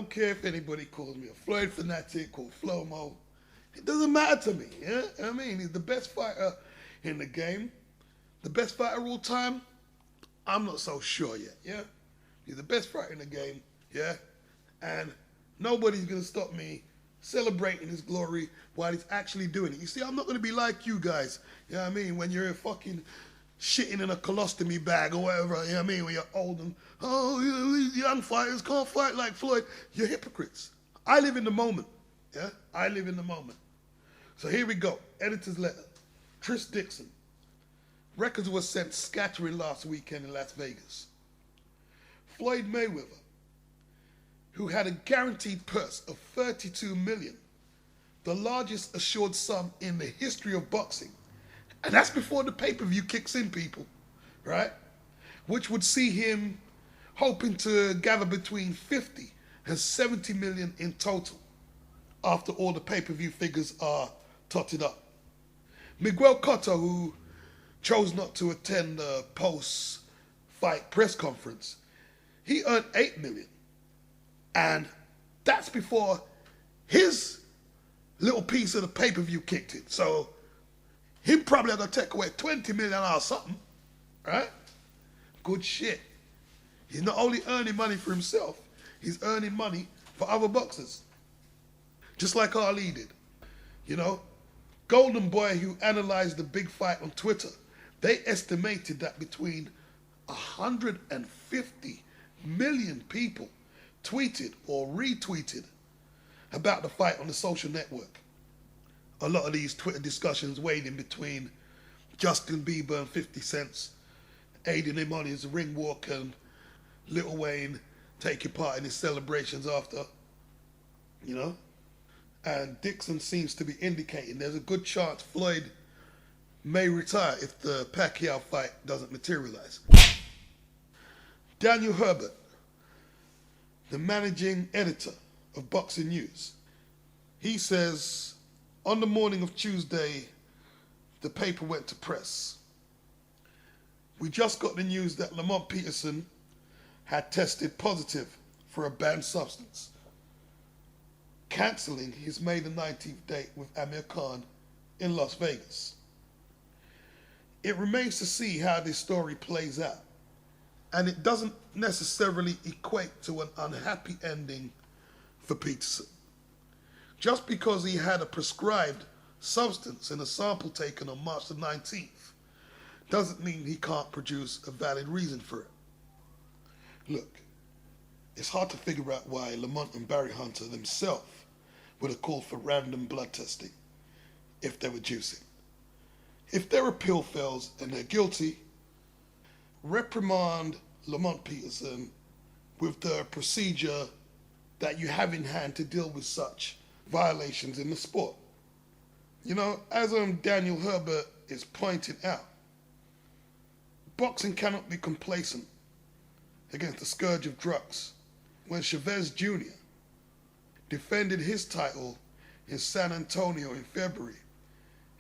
don't care if anybody calls me a Floyd fanatic or Flomo. It doesn't matter to me. Yeah, I mean, he's the best fighter in the game. The best fighter of all time. I'm not so sure yet. Yeah, he's the best fighter in the game. Yeah, and nobody's gonna stop me celebrating his glory while he's actually doing it. You see, I'm not gonna be like you guys. You know what I mean? When you're fucking shitting in a colostomy bag or whatever, you know what I mean? When you're old and, oh, these young fighters can't fight like Floyd. You're hypocrites. I live in the moment. Yeah? I live in the moment. So here we go. Editor's letter. Tris Dixon. Records were sent scattering last weekend in Las Vegas. Floyd Mayweather, who had a guaranteed purse of $32 million, the largest assured sum in the history of boxing. And that's before the pay-per-view kicks in, people, right? Which would see him hoping to gather between 50 and 70 million in total after all the pay-per-view figures are totted up. Miguel Cotto, who chose not to attend the post-fight press conference, he earned 8 million. And that's before his little piece of the pay-per-view kicked in. So him probably gonna take away 20 million or something, right? Good shit. He's not only earning money for himself, he's earning money for other boxers. Just like Ali did. You know, Golden Boy, who analyzed the big fight on Twitter, they estimated that between 150 million people tweeted or retweeted about the fight on the social network. A lot of these Twitter discussions wading between Justin Bieber and 50 Cent, aiding him on his ring walk, and Lil Wayne taking part in his celebrations after, you know. And Dixon seems to be indicating there's a good chance Floyd may retire if the Pacquiao fight doesn't materialize. Daniel Herbert, the managing editor of Boxing News, he says, on the morning of Tuesday, the paper went to press. We just got the news that Lamont Peterson had tested positive for a banned substance, cancelling his May the 19th date with Amir Khan in Las Vegas. It remains to see how this story plays out, and it doesn't necessarily equate to an unhappy ending for Peterson. Just because he had a prescribed substance in a sample taken on March the 19th doesn't mean he can't produce a valid reason for it. Look, it's hard to figure out why Lamont and Barry Hunter themselves would have called for random blood testing if they were juicing. If they're pill fails and they're guilty, reprimand Lamont Peterson with the procedure that you have in hand to deal with such violations in the sport. You know, as Daniel Herbert is pointing out, boxing cannot be complacent against the scourge of drugs. When Chavez Jr. defended his title in San Antonio in February,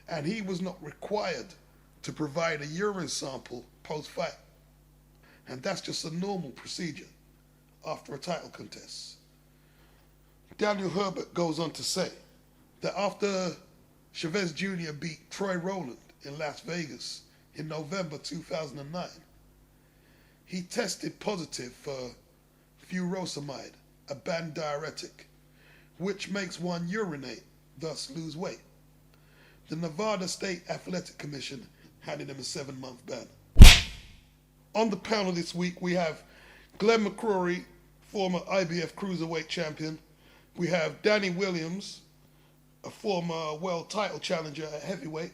and he was not required to provide a urine sample post-fight. And that's just a normal procedure after a title contest. Daniel Herbert goes on to say that after Chavez Jr. beat Troy Rowland in Las Vegas in November 2009, he tested positive for furosemide, a banned diuretic, which makes one urinate, thus lose weight. The Nevada State Athletic Commission handed him a 7-month ban. On the panel this week, we have Glenn McCrory, former IBF Cruiserweight champion. We have Danny Williams, a former world title challenger at heavyweight.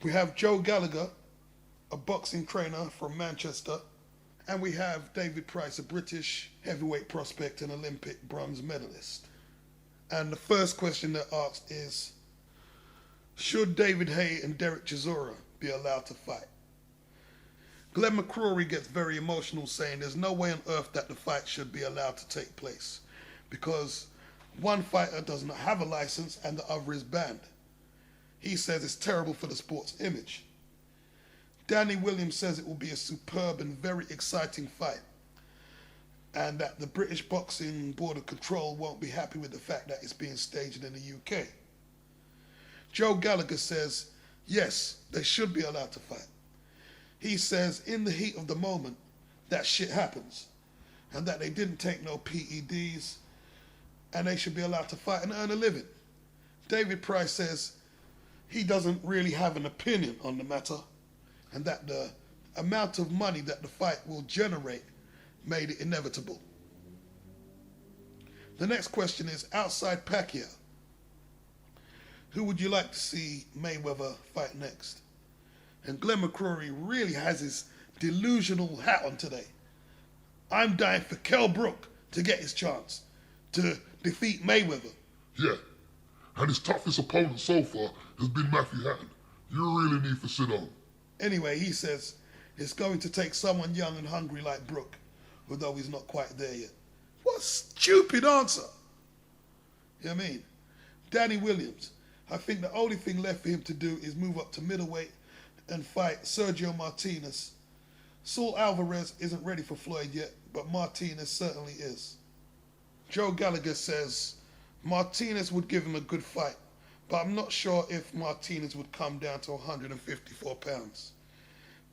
We have Joe Gallagher, a boxing trainer from Manchester. And we have David Price, a British heavyweight prospect and Olympic bronze medalist. And the first question they're asked is, should David Haye and Derek Chisora be allowed to fight? Glenn McCrory gets very emotional, saying there's no way on earth that the fight should be allowed to take place because one fighter does not have a license and the other is banned. He says it's terrible for the sport's image. Danny Williams says it will be a superb and very exciting fight. and that the British Boxing Board of Control won't be happy with the fact that it's being staged in the UK. Joe Gallagher says, yes, they should be allowed to fight. He says, in the heat of the moment, that shit happens, and that they didn't take no PEDs, and they should be allowed to fight and earn a living. David Price says he doesn't really have an opinion on the matter, and that the amount of money that the fight will generate made it inevitable. The next question is, outside Pacquiao, who would you like to see Mayweather fight next? And Glenn McCrory really has his delusional hat on today. I'm dying for Kell Brook to get his chance to defeat Mayweather. Yeah, and his toughest opponent so far has been Matthew Hatton. You really need to sit down. Anyway, he says it's going to take someone young and hungry like Brook, although he's not quite there yet. What a stupid answer. You know what I mean? Danny Williams, I think the only thing left for him to do is move up to middleweight and fight Sergio Martinez. Saul Alvarez isn't ready for Floyd yet, but Martinez certainly is. Joe Gallagher says Martinez would give him a good fight, but I'm not sure if Martinez would come down to 154 pounds.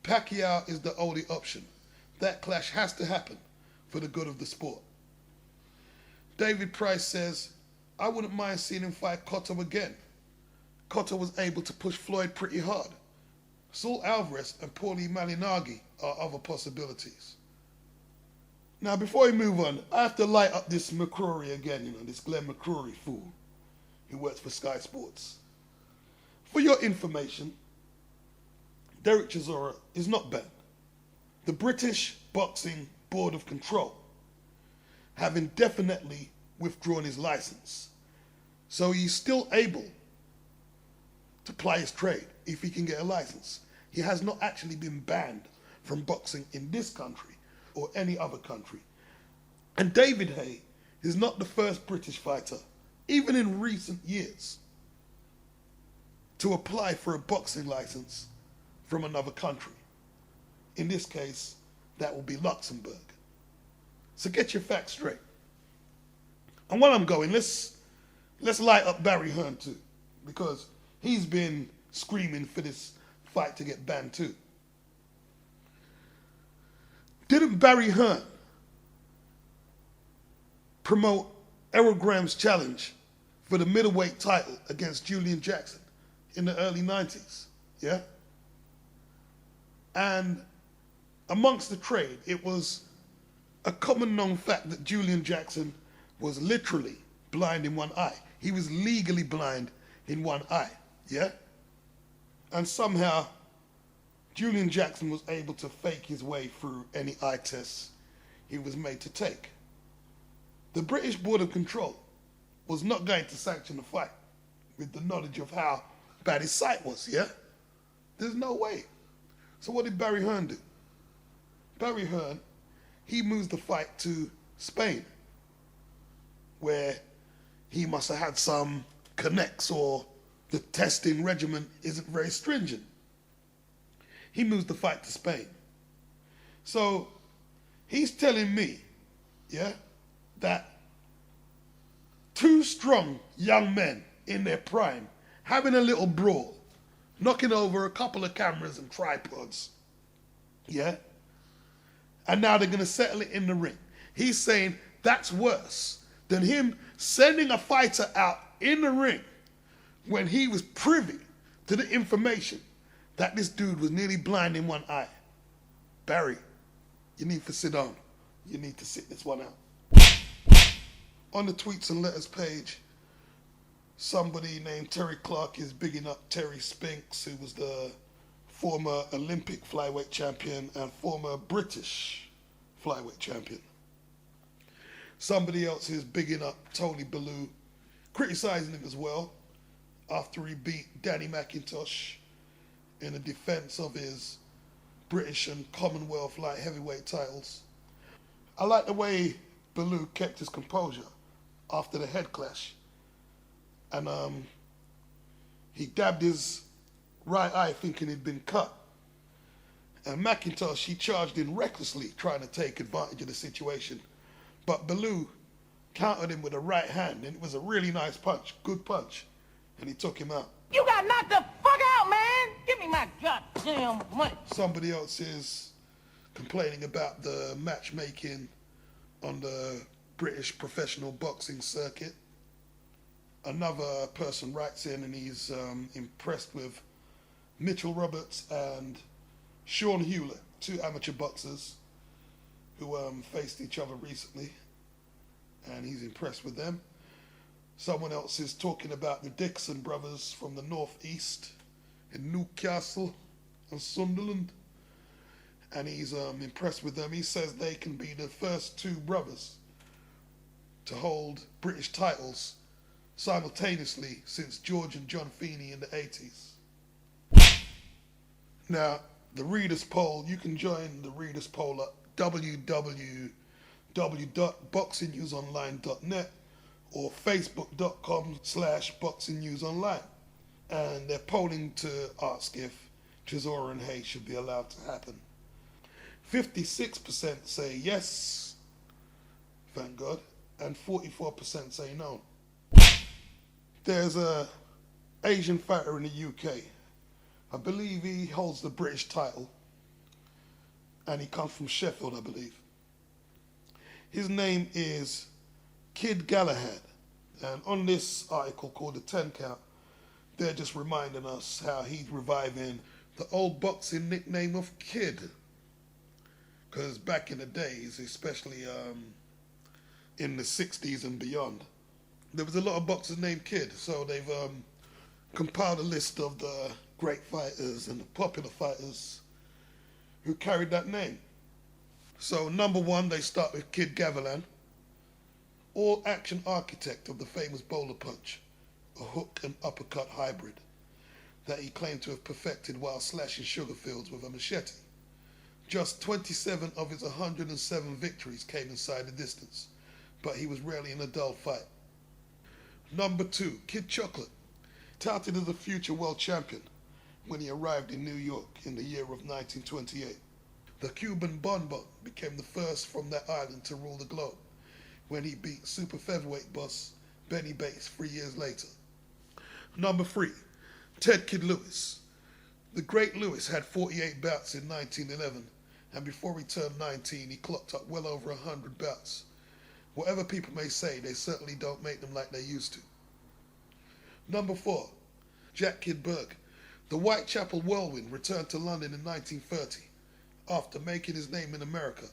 Pacquiao is the only option. That clash has to happen for the good of the sport. David Price says, I wouldn't mind seeing him fight Cotto again. Cotto was able to push Floyd pretty hard. Saul Alvarez and Paulie Malignaggi are other possibilities. Now, before we move on, I have to light up this McCrory again, this Glenn McCrory fool who works for Sky Sports. For your information, Derek Chisora is not banned. The British Boxing Board of Control have indefinitely withdrawn his license, so he's still able to ply his trade if he can get a license. He has not actually been banned from boxing in this country or any other country. And David Haye is not the first British fighter, even in recent years, to apply for a boxing license from another country. In this case, that will be Luxembourg. So get your facts straight. And while I'm going, let's light up Barry Hearn too, because he's been screaming for this fight to get banned too. Didn't Barry Hearn promote Errol Graham's challenge for the middleweight title against Julian Jackson in the early 90s? Yeah? And amongst the trade, it was a common known fact that Julian Jackson was literally blind in one eye. He was legally blind in one eye, yeah? And somehow, Julian Jackson was able to fake his way through any eye tests he was made to take. The British Board of Control was not going to sanction the fight with the knowledge of how bad his sight was, yeah? There's no way. So what did Barry Hearn do? Barry Hearn, he moves the fight to Spain, where he must have had some connects or the testing regimen isn't very stringent. He moves the fight to Spain. So he's telling me, yeah, that two strong young men in their prime having a little brawl, knocking over a couple of cameras and tripods, yeah, and now they're going to settle it in the ring. He's saying that's worse than him sending a fighter out in the ring when he was privy to the information that this dude was nearly blind in one eye. Barry, you need to sit down. You need to sit this one out. On the tweets and letters page, somebody named Terry Clark is bigging up Terry Spinks, who was the former Olympic flyweight champion and former British flyweight champion. Somebody else is bigging up Tony Bellew, criticizing him as well after he beat Danny McIntosh in a defense of his British and Commonwealth light heavyweight titles. I like the way Bellew kept his composure after the head clash. And he dabbed his right eye thinking he'd been cut. And McIntosh, he charged in recklessly, trying to take advantage of the situation But Bellew countered him with a right hand, and it was a really nice punch, good punch, and he took him out. You got knocked the fuck out, man! Give me my goddamn money. Somebody else is complaining about the matchmaking on the British professional boxing circuit. Another person writes in and he's impressed with Mitchell Roberts and Sean Hewlett, two amateur boxers who faced each other recently, and he's impressed with them. Someone else is talking about the Dixon brothers from the northeast in Newcastle and Sunderland, and he's impressed with them. He says they can be the first two brothers to hold British titles simultaneously since George and John Feeney in the 80s. Now, the readers' poll, you can join the readers' poll at www.boxingnewsonline.net or facebook.com/boxingnewsonline. And they're polling to ask if Chisora and Hayes should be allowed to happen. 56% say yes, thank God, and 44% say no. There's a Asian fighter in the UK. I believe he holds the British title, and he comes from Sheffield, I believe. His name is Kid Galahad, and on this article called The 10 Count, they're just reminding us how he's reviving the old boxing nickname of Kid. Because back in the days, especially in the 60s and beyond, there was a lot of boxers named Kid, so they've compiled a list of the great fighters and the popular fighters who carried that name. So number one, they start with Kid Gavilan, all-action architect of the famous bowler punch, a hook and uppercut hybrid that he claimed to have perfected while slashing sugar fields with a machete. Just 27 of his 107 victories came inside the distance, but he was rarely in a dull fight. Number two, Kid Chocolate, touted as a future world champion when he arrived in New York in the year of 1928. The Cuban Bon Bon became the first from that island to rule the globe when he beat super featherweight boss Benny Bates 3 years later. Number three, Ted Kid Lewis. The great Lewis had 48 bouts in 1911, and before he turned 19, he clocked up well over 100 bouts. Whatever people may say, they certainly don't make them like they used to. Number four, Jack Kid Berg. The Whitechapel Whirlwind returned to London in 1930 after making his name in America.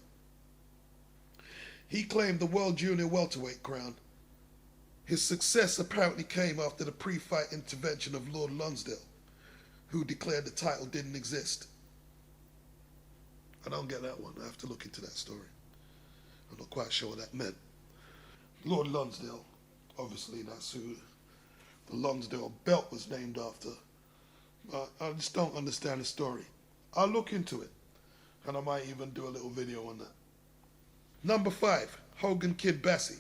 He claimed the World Junior Welterweight crown. His success apparently came after the pre-fight intervention of Lord Lonsdale, who declared the title didn't exist. I don't get that one. I have to look into that story. I'm not quite sure what that meant. Lord Lonsdale, obviously that's who the Lonsdale belt was named after. But I just don't understand the story. I'll look into it, and I might even do a little video on that. Number five, Hogan Kid Bassi,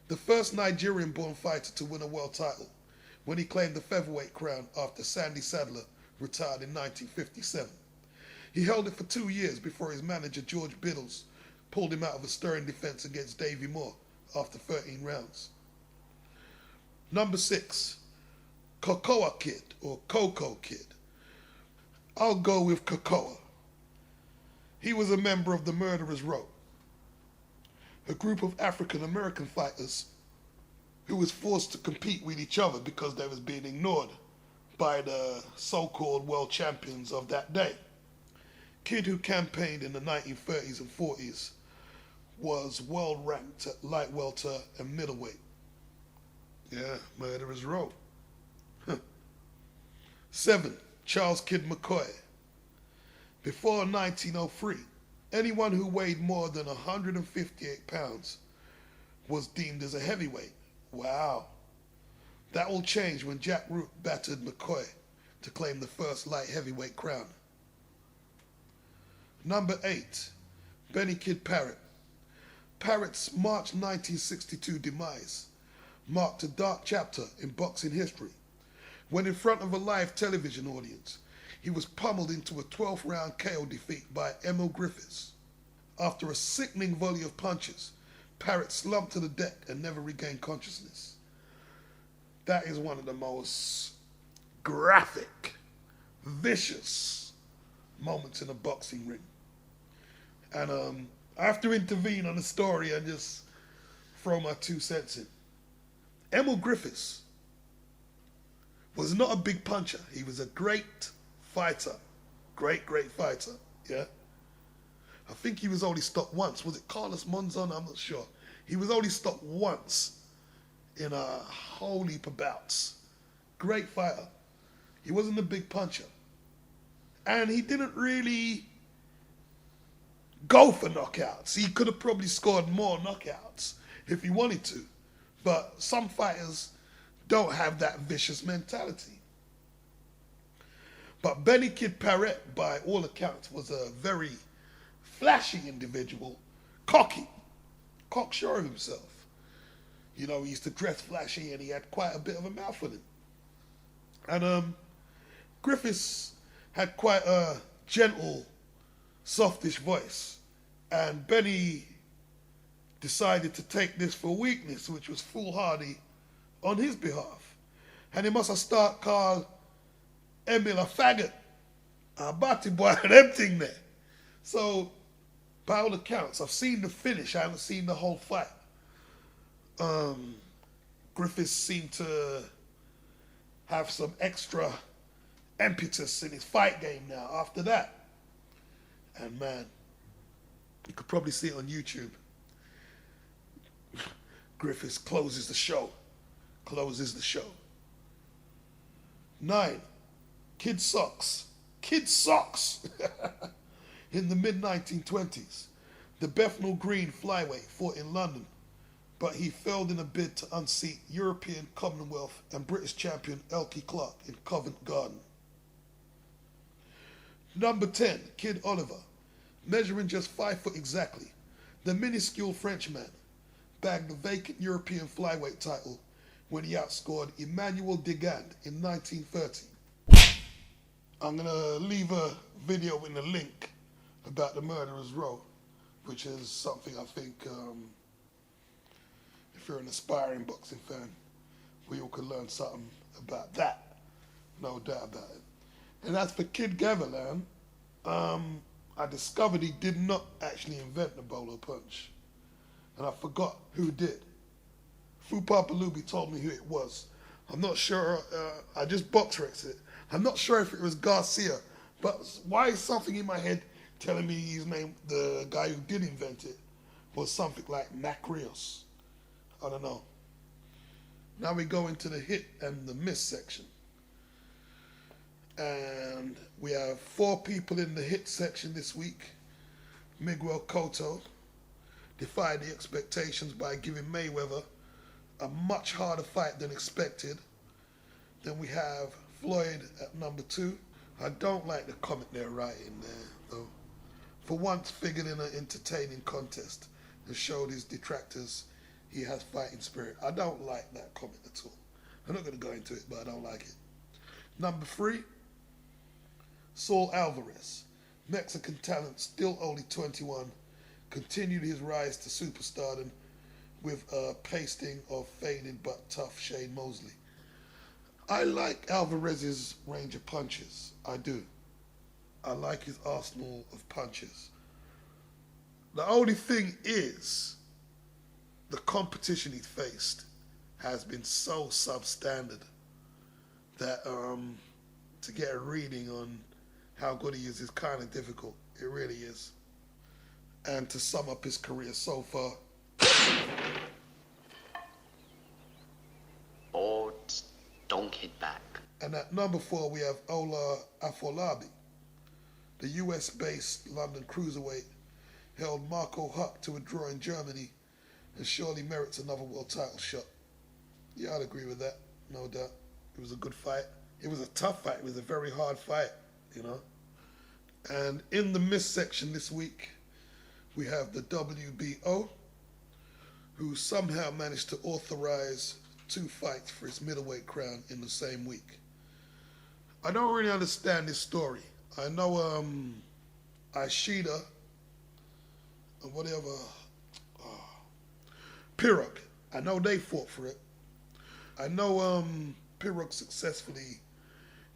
the first Nigerian-born fighter to win a world title when he claimed the featherweight crown after Sandy Sadler retired in 1957. He held it for 2 years before his manager George Biddles pulled him out of a stirring defense against Davey Moore after 13 rounds. Number six, Cocoa Kid, or Coco Kid. I'll go with Cocoa. He was a member of the Murderers Row, a group of African-American fighters who was forced to compete with each other because they was being ignored by the so-called world champions of that day. Kid, who campaigned in the 1930s and 40s, was world ranked at light welter and middleweight. Yeah, Murderers Row. 7. Charles Kid McCoy. Before 1903, anyone who weighed more than 158 pounds was deemed as a heavyweight. Wow. That will change when Jack Root battered McCoy to claim the first light heavyweight crown. Number 8. Benny Kid Parrott. Parrott's March 1962 demise marked a dark chapter in boxing history when, in front of a live television audience, he was pummeled into a 12th round KO defeat by Emil Griffiths. After a sickening volley of punches, Parrott slumped to the deck and never regained consciousness. That is one of the most graphic, vicious moments in a boxing ring. And I have to intervene on the story and just throw my 2 cents in. Emil Griffiths was not a big puncher. He was a great fighter. Great fighter, yeah? I think he was only stopped once. Was it Carlos Monzon? I'm not sure. He was only stopped once in a whole heap of bouts. Great fighter. He wasn't a big puncher. And he didn't really go for knockouts. He could have probably scored more knockouts if he wanted to. But some fighters don't have that vicious mentality. But Benny Kid Parrott, by all accounts, was a very flashy individual, cocky, cocksure of himself. You know, he used to dress flashy and he had quite a bit of a mouth with him. And Griffiths had quite a gentle, softish voice. And Benny decided to take this for weakness, which was foolhardy on his behalf. And he must have started called Emil a faggot, a batty boy, and everything there. So, by all accounts, I've seen the finish, I haven't seen the whole fight. Griffiths seemed to have some extra impetus in his fight game now after that. And man, you could probably see it on YouTube. Griffiths closes the show. 9. Kid Sox. In the mid-1920s, the Bethnal Green flyweight fought in London, but he failed in a bid to unseat European, Commonwealth and British champion Elkie Clark in Covent Garden. Number 10, Kid Oliver. Measuring just 5 foot exactly, the minuscule Frenchman bagged the vacant European flyweight title when he outscored Emmanuel Digand in 1930. I'm going to leave a video in the link about the Murderer's Row, which is something I think, if you're an aspiring boxing fan, we all could learn something about that. No doubt about it. And as for Kid Gavilan, I discovered he did not actually invent the bolo punch. And I forgot who did. Fu Papalubi told me who it was. I'm not sure, I just box-rexed it. I'm not sure if it was Garcia, but why is something in my head telling me his name, the guy who did invent it, was something like Mac Rios? I don't know. Now we go into the hit and the miss section. And we have 4 people in the hit section this week. Miguel Cotto defied the expectations by giving Mayweather a much harder fight than expected. Then we have Floyd at number 2. I don't like the comment they're writing there, though. For once figured in an entertaining contest and showed his detractors he has fighting spirit. I don't like that comment at all. I'm not going to go into it, but I don't like it. Number 3, Saul Alvarez. Mexican talent, still only 21, continued his rise to superstardom with a pasting of faded but tough Shane Mosley. I like Alvarez's range of punches. I do. I like his arsenal of punches. The only thing is, the competition he's faced has been so substandard that to get a reading on how good he is kind of difficult. It really is. And to sum up his career so far, Boards don't hit back. And at number 4, we have Ola Afolabi. The US-based London cruiserweight held Marco Huck to a draw in Germany and surely merits another world title shot. Yeah, I'd agree with that, no doubt. It was a good fight. It was a tough fight. It was a very hard fight, you know. And in the miss section this week, we have the WBO, who somehow managed to authorize 2 fights for his middleweight crown in the same week. I don't really understand this story. I know Ishida and whatever, Pirog, I know they fought for it. I know Pirog successfully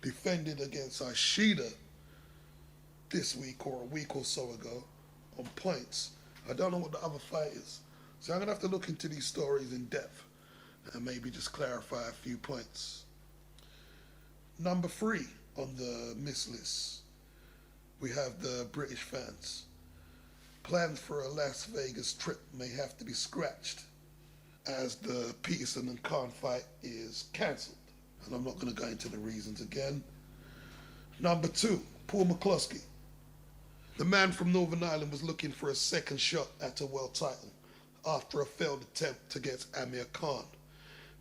defended against Ishida this week or a week or so ago on points. I don't know what the other fight is. So I'm going to have to look into these stories in depth and maybe just clarify a few points. Number 3 on the miss list, we have the British fans. Plans for a Las Vegas trip may have to be scratched as the Peterson and Khan fight is cancelled. And I'm not going to go into the reasons again. Number 2, Paul McCloskey. The man from Northern Ireland was looking for a second shot at a world title after a failed attempt against Amir Khan.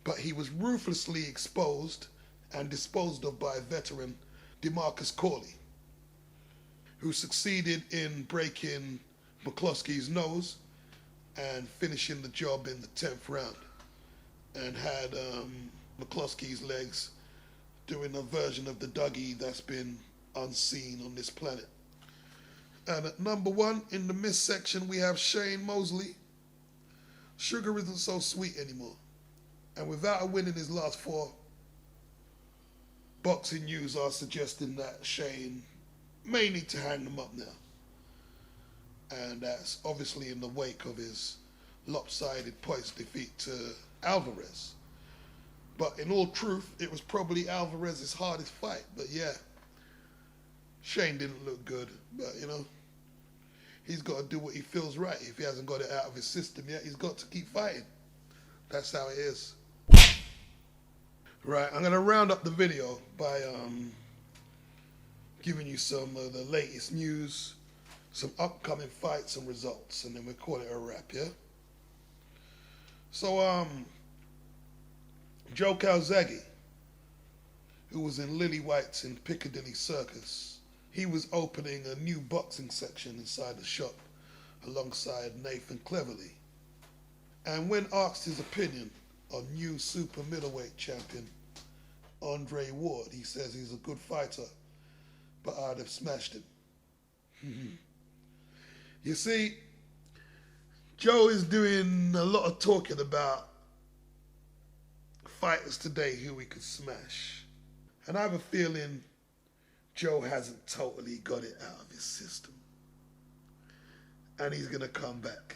But he was ruthlessly exposed and disposed of by veteran DeMarcus Corley, who succeeded in breaking McCloskey's nose and finishing the job in the 10th round, and had McCloskey's legs doing a version of the Dougie that's been unseen on this planet. And at number 1 in the miss section, we have Shane Mosley. Sugar isn't so sweet anymore. And without a win in his last 4, Boxing News are suggesting that Shane may need to hang them up now. And that's obviously in the wake of his lopsided points defeat to Alvarez. But in all truth, it was probably Alvarez's hardest fight. But yeah, Shane didn't look good. But, you know, he's got to do what he feels right. If he hasn't got it out of his system yet, he's got to keep fighting. That's how it is. Right, I'm going to round up the video by giving you some of the latest news, some upcoming fights and results, and then we'll call it a wrap, yeah? So, Joe Calzaghe, who was in Lily White's in Piccadilly Circus, he was opening a new boxing section inside the shop alongside Nathan Cleverly. And when asked his opinion on new super middleweight champion Andre Ward, he says he's a good fighter, but I'd have smashed him. You see, Joe is doing a lot of talking about fighters today who he could smash. And I have a feeling Joe hasn't totally got it out of his system. And he's going to come back.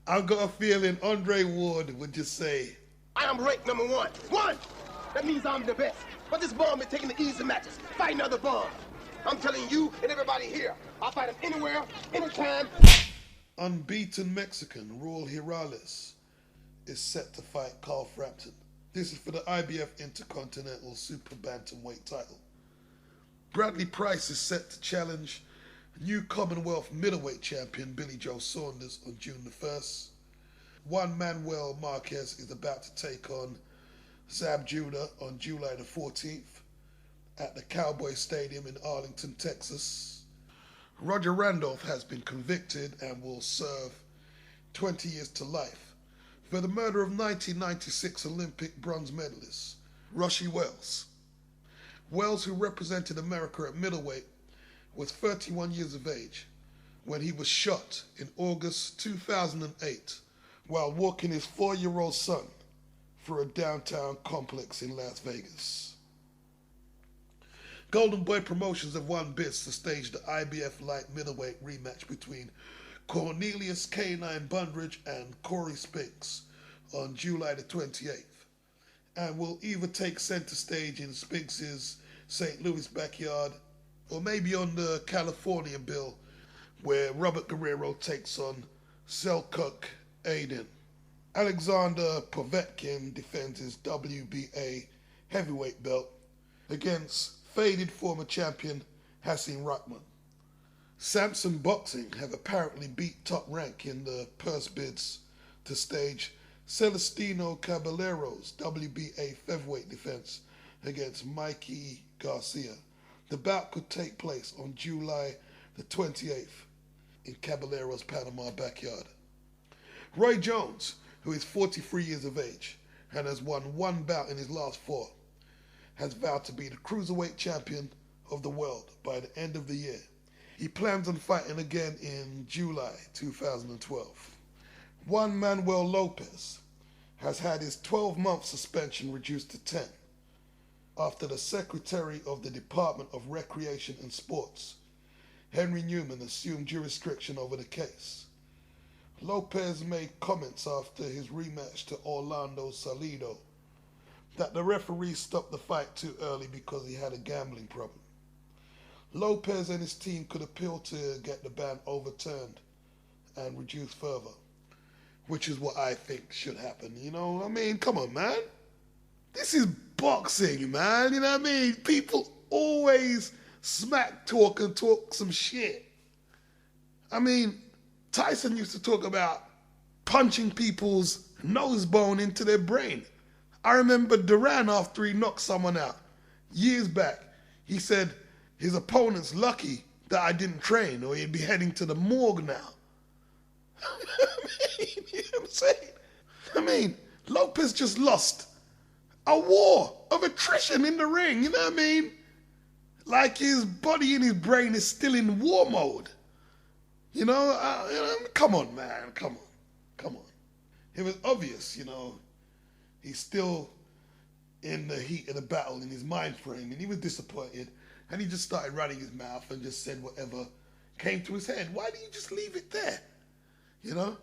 I've got a feeling Andre Ward would just say, I am ranked number 1. 1! That means I'm the best. But this bum is taking the easy matches, fighting other bums. I'm telling you and everybody here, I'll fight him anywhere, anytime. Unbeaten Mexican Raul Hirales is set to fight Carl Frampton. This is for the IBF Intercontinental Super Bantamweight title. Bradley Price is set to challenge new Commonwealth middleweight champion Billy Joe Saunders on June the 1st. Juan Manuel Marquez is about to take on Zab Judah on July the 14th at the Cowboy Stadium in Arlington, Texas. Roger Randolph has been convicted and will serve 20 years to life for the murder of 1996 Olympic bronze medalist Rushy Wells. Wells, who represented America at middleweight, was 31 years of age when he was shot in August 2008 while walking his 4-year-old son through a downtown complex in Las Vegas. Golden Boy Promotions have won bids to stage the IBF light middleweight rematch between Cornelius K9 Bundridge and Corey Spinks on July the 28th, and will either take center stage in Spinks' St. Louis backyard or maybe on the California bill where Robert Guerrero takes on Selçuk Aydin. Alexander Povetkin defends his WBA heavyweight belt against faded former champion Hasim Rahman. Samson Boxing have apparently beat Top Rank in the purse bids to stage Celestino Caballero's WBA featherweight defense against Mikey Garcia. The bout could take place on July the 28th in Caballero's Panama backyard. Roy Jones, who is 43 years of age and has won 1 bout in his last 4, has vowed to be the cruiserweight champion of the world by the end of the year. He plans on fighting again in July 2012. Juan Manuel Lopez has had his 12-month suspension reduced to 10 after the Secretary of the Department of Recreation and Sports, Henry Newman, assumed jurisdiction over the case. Lopez made comments after his rematch to Orlando Salido that the referee stopped the fight too early because he had a gambling problem. Lopez and his team could appeal to get the ban overturned and reduced further, which is what I think should happen. You know, I mean, come on, man. This is boxing, man. You know what I mean? People always smack talk and talk some shit. I mean, Tyson used to talk about punching people's nose bone into their brain. I remember Duran, after he knocked someone out years back, he said his opponent's lucky that I didn't train or he'd be heading to the morgue now. You know what I'm saying? I mean, Lopez just lost a war of attrition in the ring, you know what I mean? Like his body and his brain is still in war mode. You know, come on, man, come on. It was obvious, you know, he's still in the heat of the battle in his mind frame, and he was disappointed, and he just started running his mouth and just said whatever came to his head. Why didn't you just leave it there? You know?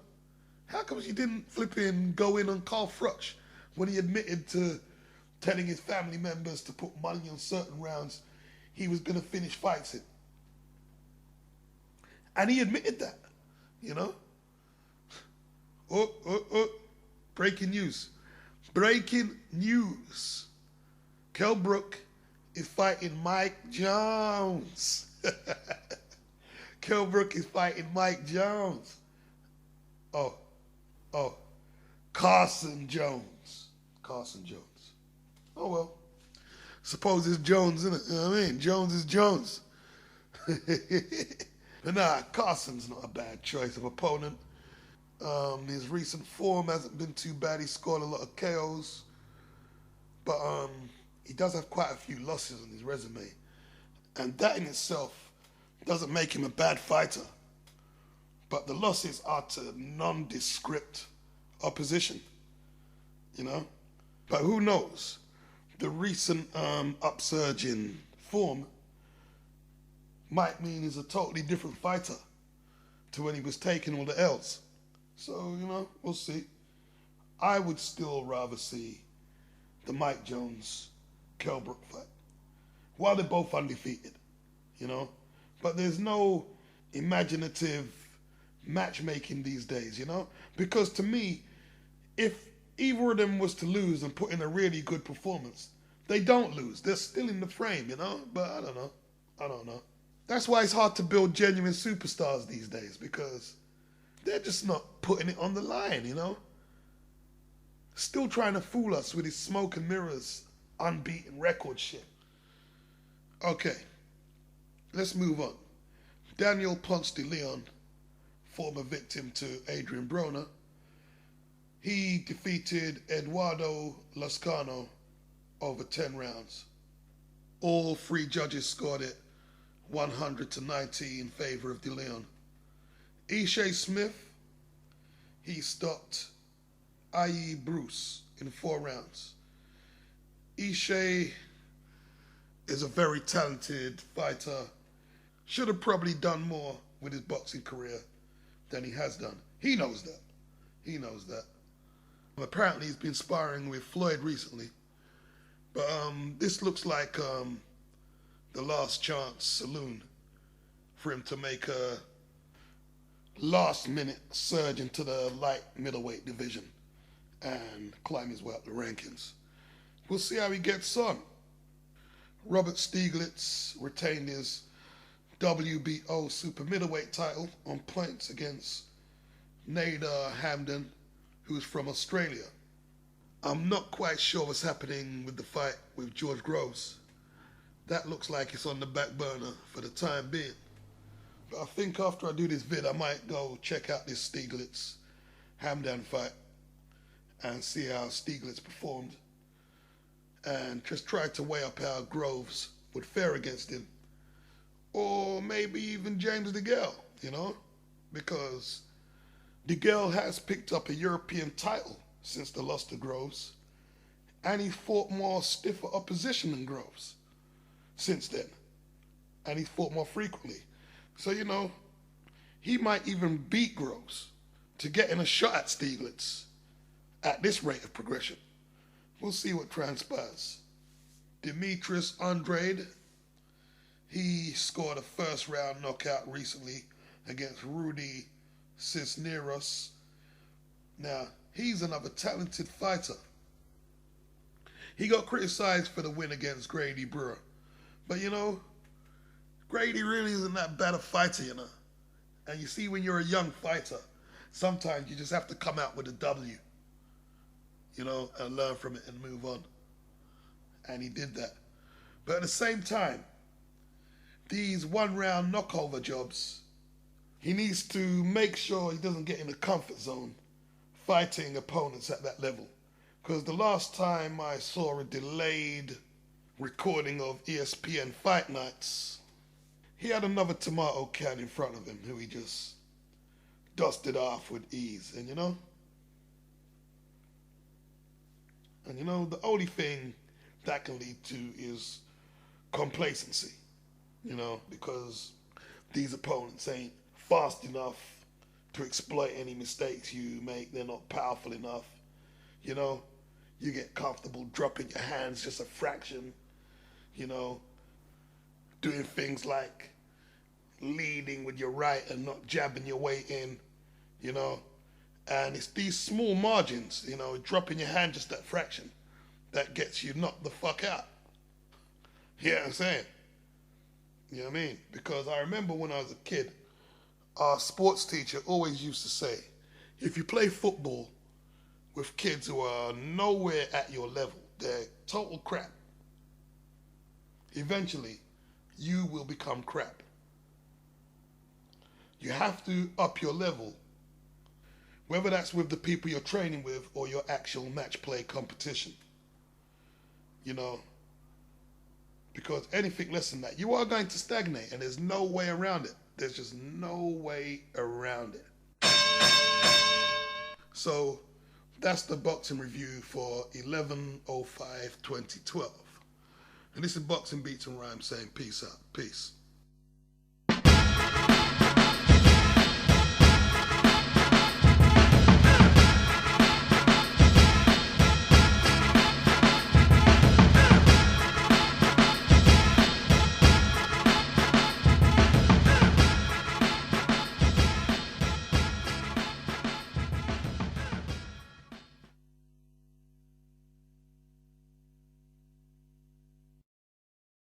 How come you didn't flipping go in on Carl Froch when he admitted to telling his family members to put money on certain rounds he was going to finish fights in? And he admitted that, you know? Breaking news. Breaking news. Kell Brook is fighting Mike Jones. Kell Brook is fighting Mike Jones. Oh. Carson Jones. Oh, well. Suppose it's Jones, isn't it? You know what I mean? Jones is Jones. But nah, Carson's not a bad choice of opponent. His recent form hasn't been too bad. He scored a lot of KOs. But he does have quite a few losses on his resume. And that in itself doesn't make him a bad fighter. But the losses are to nondescript opposition, you know? But who knows? The recent upsurge in form might mean he's a totally different fighter to when he was taking all the L's. So, you know, we'll see. I would still rather see the Mike Jones-Kell Brook fight. While they're both undefeated, you know? But there's no imaginative matchmaking these days, you know? Because to me, if either of them was to lose and put in a really good performance, they don't lose. They're still in the frame, you know? But I don't know. That's why it's hard to build genuine superstars these days, because they're just not putting it on the line, you know? Still trying to fool us with his smoke and mirrors, unbeaten record shit. Okay, let's move on. Daniel Ponce de Leon, former victim to Adrian Broner, he defeated Eduardo Lascano over 10 rounds. All three judges scored it 100-90 in favor of De Leon. Ishe Smith, he stopped I.E. Bruce in 4 rounds. Ishe is a very talented fighter. Should have probably done more with his boxing career than he has done. He knows that. Apparently he's been sparring with Floyd recently. But this looks like the last chance saloon for him to make a last-minute surge into the light middleweight division and climb his way up the rankings. We'll see how he gets on. Robert Stieglitz retained his WBO super middleweight title on points against Nader Hamdan, who's from Australia. I'm not quite sure what's happening with the fight with George Groves. That looks like it's on the back burner for the time being. But I think after I do this vid, I might go check out this Stieglitz-Hamdan fight and see how Stieglitz performed and just try to weigh up how Groves would fare against him. Or maybe even James DeGale, because DeGale has picked up a European title since the loss to Groves, and he fought more stiffer opposition than Groves since then, and he's fought more frequently. So, he might even beat Groves to get in a shot at Stieglitz at this rate of progression. We'll see what transpires. Demetrius Andrade, he scored a first-round knockout recently against Rudy Cisneros. Now, he's another talented fighter. He got criticized for the win against Grady Brewer. But, Grady really isn't that bad a fighter, And you see, when you're a young fighter, sometimes you just have to come out with a W, and learn from it and move on. And he did that. But at the same time, these one-round knockover jobs, he needs to make sure he doesn't get in the comfort zone fighting opponents at that level. Because the last time I saw a delayed recording of ESPN Fight Nights, he had another tomato can in front of him who he just dusted off with ease. And the only thing that can lead to is complacency, because these opponents ain't fast enough to exploit any mistakes you make. They're not powerful enough. You get comfortable dropping your hands just a fraction, doing things like leading with your right and not jabbing your way in, and it's these small margins, dropping your hand just that fraction that gets you knocked the fuck out. You know what I'm saying? You know what I mean? Because I remember when I was a kid, our sports teacher always used to say, if you play football with kids who are nowhere at your level, they're total crap, eventually you will become crap. You have to up your level, whether that's with the people you're training with or your actual match play competition. Because anything less than that, you are going to stagnate, and there's no way around it. There's just no way around it. So that's the boxing review for 11/05/2012. And this is Boxing Beats and Rhymes saying peace out. Peace.